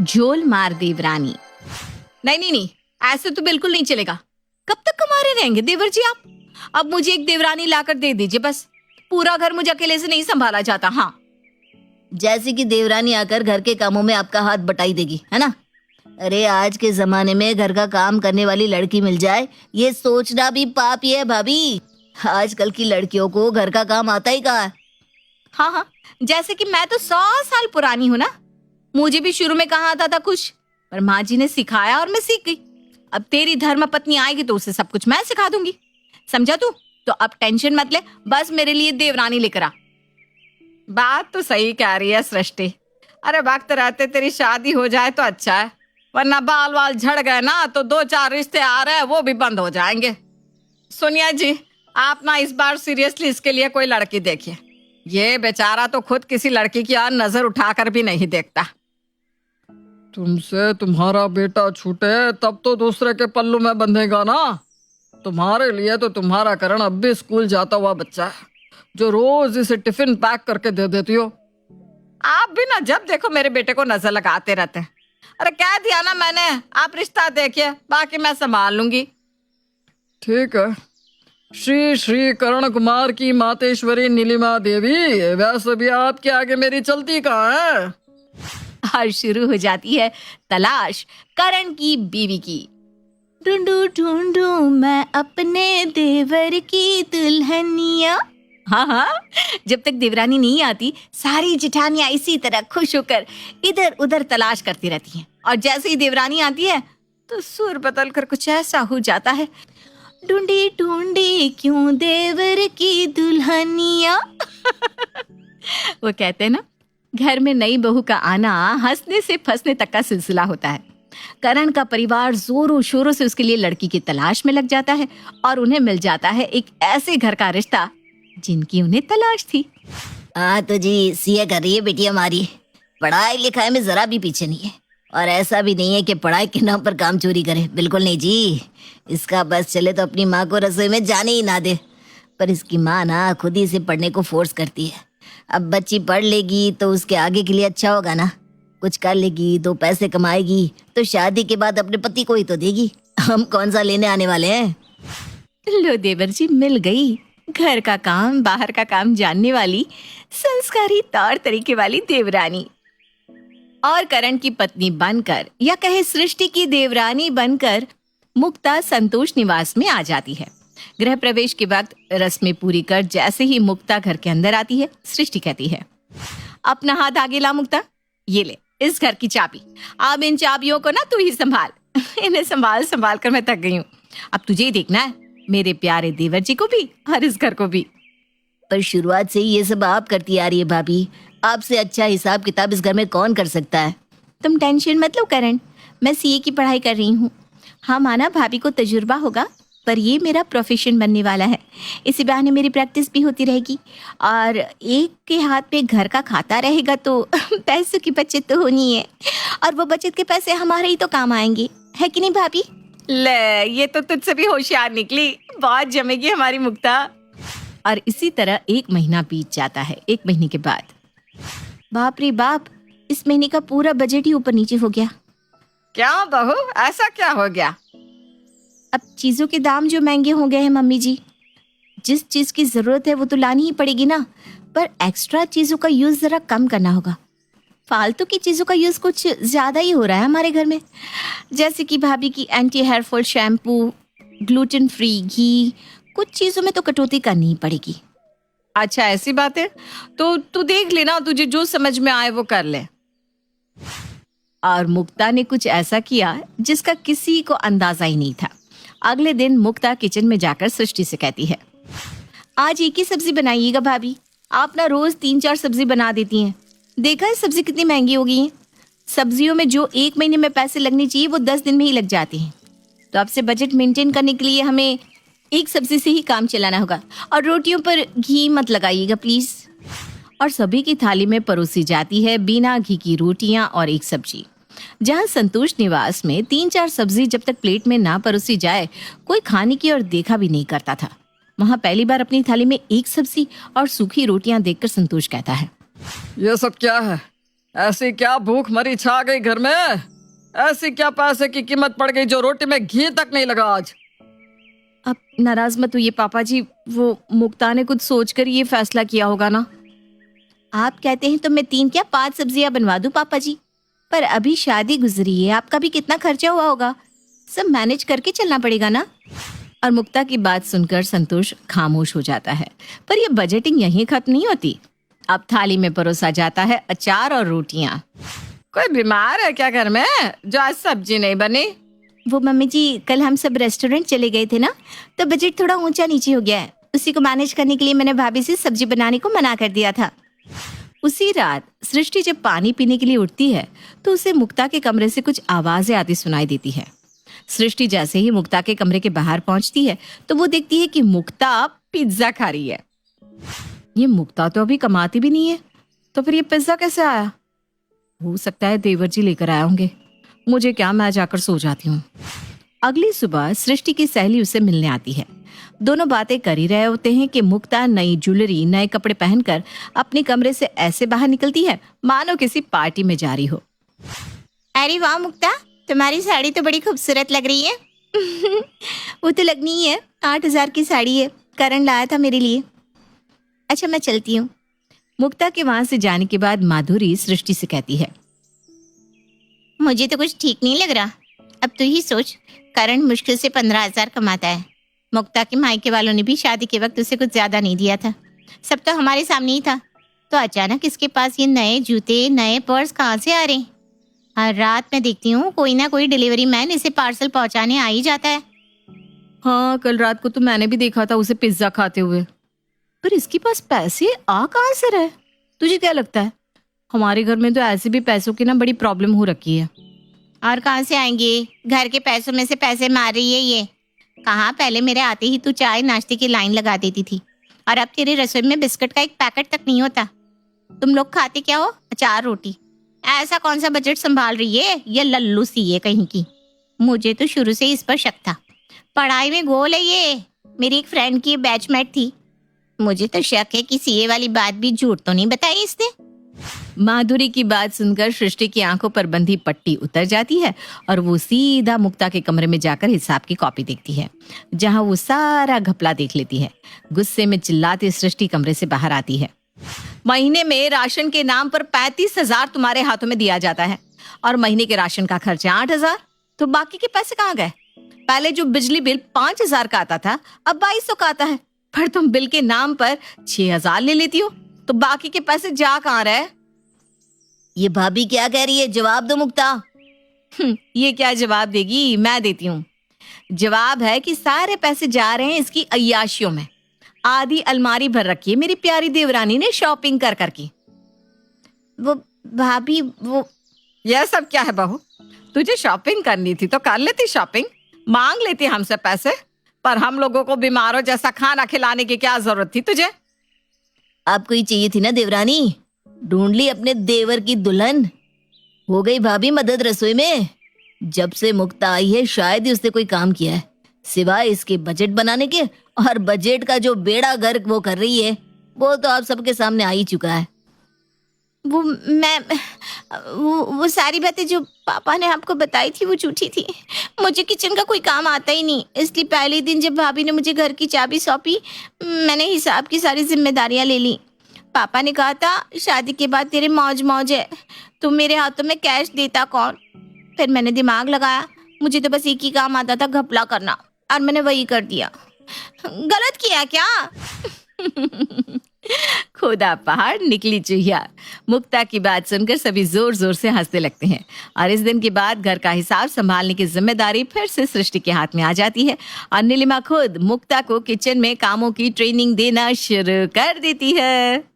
झोल मार देवरानी। नहीं नहीं नहीं, ऐसे तो बिल्कुल नहीं चलेगा। कब तक कमारे रहेंगे देवर जी आप? अब मुझे एक देवरानी लाकर दे दीजिए बस। पूरा घर मुझे अकेले से नहीं संभाला जाता। हाँ, जैसे कि देवरानी आकर घर के कामों में आपका हाथ बटाई देगी, है ना? अरे आज के जमाने में घर का काम करने वाली लड़की मिल जाए, ये सोचना भी पाप ही है भाभी। आजकल की लड़कियों को घर का काम आता ही कहाँ है। हाँ हाँ, जैसे कि मैं तो 100 साल पुरानी हूँ ना। मुझे भी शुरू में कहा आता था कुछ, पर माँ जी ने सिखाया और मैं सीख गई। अब तेरी धर्म पत्नी आएगी तो उसे सब कुछ मैं सिखा दूंगी, समझा तू? तो अब टेंशन मत ले, बस मेरे लिए देवरानी लेकर आ। बात तो सही कह रही है सृष्टि। अरे वक्त रहते तेरी शादी हो जाए तो अच्छा है, वरना बाल वाल झड़ गए ना तो 2-4 रिश्ते आ रहे हैं वो भी बंद हो जाएंगे। सोनिया जी, आप ना इस बार सीरियसली इसके लिए कोई लड़की देखिए। ये बेचारा तो खुद किसी लड़की की यार नजर उठाकर भी नहीं देखता। तुमसे तुम्हारा बेटा छूटे तब तो दूसरे के पल्लू में बंधेगा ना। तुम्हारे लिए तो तुम्हारा करण अब भी स्कूल जाता हुआ बच्चा है, जो रोज इसे टिफिन पैक करके दे देती हो। आप भी ना जब देखो मेरे बेटे को नजर लगाते रहते हैं। अरे कह दिया ना मैंने, आप रिश्ता देखिए, बाकी मैं संभाल लूंगी। ठीक है, श्री श्री करण कुमार की मातेश्वरी नीलिमा देवी, वैसे भी आपके आगे मेरी चलती कहाँ है। और शुरू हो जाती है तलाश करण की बीवी की। ढूंढू ढूंढू मैं अपने देवर की दुल्हनिया। हाँ हाँ, जब तक देवरानी नहीं आती सारी जिठानियां इसी तरह खुश होकर इधर उधर तलाश करती रहती हैं। और जैसे ही देवरानी आती है तो सुर बदल कर कुछ ऐसा हो जाता है, ढूंढी ढूंढी क्यों देवर की दुल्हनिया। वो कहते हैं ना, घर में नई बहू का आना हंसने से फंसने तक का सिलसिला होता है। करण का परिवार जोरों शोरों से उसके लिए लड़की की तलाश में लग जाता है और उन्हें मिल जाता है एक ऐसे घर का रिश्ता जिनकी उन्हें तलाश थी। हाँ तो जी, सीए कर रही है बेटी हमारी, पढ़ाई लिखाई में जरा भी पीछे नहीं है। और ऐसा भी नहीं है कि पढ़ाई के नाम पर काम चोरी करे, बिल्कुल नहीं जी। इसका बस चले तो अपनी माँ को रसोई में जाने ही ना दे। पर इसकी माँ ना खुद ही इसे पढ़ने को फोर्स करती है। अब बच्ची पढ़ लेगी तो उसके आगे के लिए अच्छा होगा ना। कुछ कर लेगी, 2 पैसे कमाएगी तो शादी के बाद अपने पति को ही तो देगी। हम कौन सा लेने आने वाले हैं। लो देवर जी, मिल गई घर का काम बाहर का काम जानने वाली संस्कारी तौर तरीके वाली देवरानी। और करण की पत्नी बनकर, या कहे सृष्टि की देवरानी बनकर, मुक्ता संतोष निवास में आ जाती है। गृह प्रवेश के वक्त रस्में पूरी कर जैसे ही मुक्ता घर के अंदर आती है, सृष्टि कहती है, अपना हाथ आगे ला मुक्ता, ये ले इस घर की चाबी। अब इन चाबियों को ना तू ही संभाल। इन्हें संभाल संभाल कर मैं थक गई हूँ। अब तुझे ही देखना है, मेरे प्यारे देवर जी को भी और इस घर को भी। पर शुरुआत से ही ये सब आप करती आ रही है भाभी। आपसे अच्छा हिसाब किताब इस घर में कौन कर सकता है। तुम टेंशन मत लो करण, मैं सीए की पढ़ाई कर रही हूँ। हाँ माना भाभी को तजुर्बा होगा, पर ये मेरा प्रोफेशन बनने वाला है। इसी बहाने मेरी प्रैक्टिस भी होती रहेगी और एक के हाथ में घर का खाता रहेगा तो पैसों की बचत तो होनी है। और वो बचत के पैसे हमारे ही तो काम आएंगे, है कि नहीं भाभी? ले, ये तो तुझसे भी होशियार निकली, बहुत जमेगी हमारी मुक्ता। और इसी तरह 1 महीना बीत जाता है। 1 महीने के बाद बाप रे बाप, इस महीने का पूरा बजट ही ऊपर नीचे हो गया। क्या बहू, ऐसा क्या हो गया? अब चीजों के दाम जो महंगे हो गए हैं मम्मी जी। जिस चीज की जरूरत है वो तो लानी ही पड़ेगी ना, पर एक्स्ट्रा चीजों का यूज जरा कम करना होगा। फालतू की चीजों का यूज कुछ ज्यादा ही हो रहा है हमारे घर में, जैसे कि भाभी की anti hair fall shampoo, gluten free घी, कुछ चीजों में तो कटौती करनी ही पड़ेगी। अच्छा ऐसी बात है, तो तू देख लेना, तुझे जो समझ में आए वो कर ले। और मुक्ता ने कुछ ऐसा किया जिसका किसी को अंदाजा ही नहीं था। अगले दिन मुक्ता किचन में जाकर सृष्टि से कहती है, आज एक ही सब्जी बनाइएगा भाभी, आप ना रोज 3-4 सब्जी बना देती हैं। देखा है सब्जी कितनी महंगी हो गई है। सब्जियों में जो 1 महीने में पैसे लगने चाहिए वो 10 दिन में ही लग जाते हैं। तो अब से बजट मेंटेन करने के लिए हमें एक सब्जी से ही काम चलाना होगा। और रोटियों पर घी मत लगाइएगा प्लीज। और सभी की थाली में परोसी जाती है बिना घी की रोटियां और एक सब्जी। जहां संतोष निवास में 3-4 सब्जी जब तक प्लेट में ना परोसी जाए कोई खाने की और देखा भी नहीं करता था, वहां पहली बार अपनी थाली में एक सब्जी और सूखी रोटियां देखकर संतोष कहता है, ये सब क्या है? ऐसी क्या भूख मरी छा गई घर में, ऐसी क्या पैसे की कीमत पड़ गई जो रोटी में घी तक नहीं लगा आज। अब नाराज मत होइए पापा जी, वो मुक्ता ने कुछ सोचकर ये फैसला किया होगा ना। आप कहते हैं तो मैं 3 क्या 5 सब्जियां बनवा दूं पापा जी, पर अभी शादी गुजरी है, आपका भी कितना खर्चा हुआ होगा, सब मैनेज करके चलना पड़ेगा ना। और मुक्ता की बात सुनकर संतोष खामोश हो जाता है। पर यह बजटिंग यहीं खत्म नहीं होती। अब थाली में परोसा जाता है अचार और रोटियां। कोई बीमार है क्या घर में जो आज सब्जी नहीं बनी? वो मम्मी जी, कल हम सब रेस्टोरेंट चले गए थे ना, तो बजट थोड़ा ऊंचा नीचे हो गया है। उसी को मैनेज करने के लिए मैंने भाभी से सब्जी बनाने को मना कर दिया था। उसी रात सृष्टि जब पानी पीने के लिए उठती है तो उसे मुक्ता के कमरे से कुछ आवाजें आती सुनाई देती है। सृष्टि जैसे ही मुक्ता के कमरे के बाहर पहुंचती है तो वो देखती है कि मुक्ता पिज्जा खा रही है। ये मुक्ता तो अभी कमाती भी नहीं है, तो फिर ये पिज्जा कैसे आया? हो सकता है देवर जी लेकर आए होंगे। मुझे क्या, मैं जाकर सो जाती हूँ। अगली सुबह सृष्टि की सहेली उसे मिलने आती है। दोनों बातें कर ही रहे होते हैं कि मुक्ता नई ज्वेलरी, नए कपड़े पहनकर अपने कमरे से ऐसे बाहर निकलती है मानो किसी पार्टी में जा रही हो। अरे वाह मुक्ता, तुम्हारी साड़ी तो बड़ी खूबसूरत लग रही है। वो तो लगनी ही है, 8,000 की साड़ी है, करण लाया था मेरे लिए। अच्छा मैं चलती हूँ। मुक्ता के वहां से जाने के बाद माधुरी सृष्टि से कहती है, मुझे तो कुछ ठीक नहीं लग रहा। अब तू ही सोच, करण मुश्किल से 15,000 कमाता है। मुक्ता के मायके वालों ने भी शादी के वक्त उसे कुछ ज्यादा नहीं दिया था, सब तो हमारे सामने ही था। तो अचानक इसके पास ये नए जूते, नए पर्स कहाँ से आ रहे हैं? हर रात मैं देखती हूँ कोई ना कोई डिलीवरी मैन इसे पार्सल पहुंचाने आ ही जाता है। हाँ, कल रात को तो मैंने भी देखा था उसे पिज्जा खाते हुए। पर इसके पास पैसे आ कहाँ से रहे? तुझे क्या लगता है? हमारे घर में तो ऐसे भी पैसों की ना बड़ी प्रॉब्लम हो रखी है। और कहाँ से आएंगे? घर के पैसों में से पैसे मार रही है ये। कहाँ, पहले मेरे आते ही तू चाय नाश्ते की लाइन लगा देती थी, और अब तेरी रसोई में बिस्किट का एक पैकेट तक नहीं होता। तुम लोग खाते क्या हो? अचार रोटी। ऐसा कौन सा बजट संभाल रही है ये लल्लू सी है कहीं की। मुझे तो शुरू से इस पर शक था। पढ़ाई में गोल है ये। मेरी एक फ्रेंड की बैचमेट थी। मुझे तो शक है कि सीए वाली बात भी झूठ तो नहीं बताई इसने। माधुरी की बात सुनकर सृष्टि की आंखों पर बंधी पट्टी उतर जाती है और वो सीधा मुक्ता के कमरे में जाकर हिसाब की कॉपी देखती है, जहां वो सारा घपला देख लेती है। गुस्से में चिल्लाती सृष्टि कमरे से बाहर आती है। महीने में राशन के नाम पर 35,000 तुम्हारे हाथों में दिया जाता है, और महीने के राशन का खर्चा 8,000, तो बाकी के पैसे कहाँ गए? पहले जो बिजली बिल 5,000 का आता था, अब 2200 का आता है। पर तुम बिल के नाम पर 6,000 ले लेती हो, तो बाकी के पैसे जा कहाँ रहे? ये भाभी क्या कह रही है, जवाब दो मुक्ता। ये क्या जवाब देगी, मैं देती हूँ। जवाब है कि सारे पैसे जा रहे हैं इसकी अय्याशियों में। आधी अलमारी भर रखी है मेरी प्यारी देवरानी ने शॉपिंग कर करके। वो भाभी, वो यह सब क्या है बहू? तुझे शॉपिंग करनी थी तो कर लेती शॉपिंग, मांग लेती हमसे पैसे। पर हम लोगों को बीमारों जैसा खाना खिलाने की क्या जरूरत थी तुझे? आपको ही चाहिए थी ना देवरानी, ढूंढ ली अपने देवर की दुल्हन। हो गई भाभी मदद रसोई में। जब से मुक्ता आई है शायद ही उसने कोई काम किया है, सिवाय इसके बजट बनाने के। और बजट का जो बेड़ा गर्क वो कर रही है, वो तो आप सबके सामने आ ही चुका है। वो सारी बातें जो पापा ने आपको बताई थी वो झूठी थी। मुझे किचन का कोई काम आता ही नहीं, इसलिए पहले दिन जब भाभी ने मुझे घर की चाबी सौंपी, मैंने हिसाब की सारी जिम्मेदारियां ले ली। पापा ने कहा था शादी के बाद तेरे मौज मौज है, तुम मेरे हाथों में कैश देता कौन? फिर मैंने दिमाग लगाया, मुझे तो बस एक ही काम आता था, घपला करना, और मैंने वही कर दिया। गलत किया क्या? खुदा पहाड़ निकली चुहिया। मुक्ता की बात सुनकर सभी जोर जोर से हंसने लगते हैं, और इस दिन के बाद घर का हिसाब संभालने की जिम्मेदारी फिर से सृष्टि के हाथ में आ जाती है, और नीलिमा खुद मुक्ता को किचन में कामों की ट्रेनिंग देना शुरू कर देती है।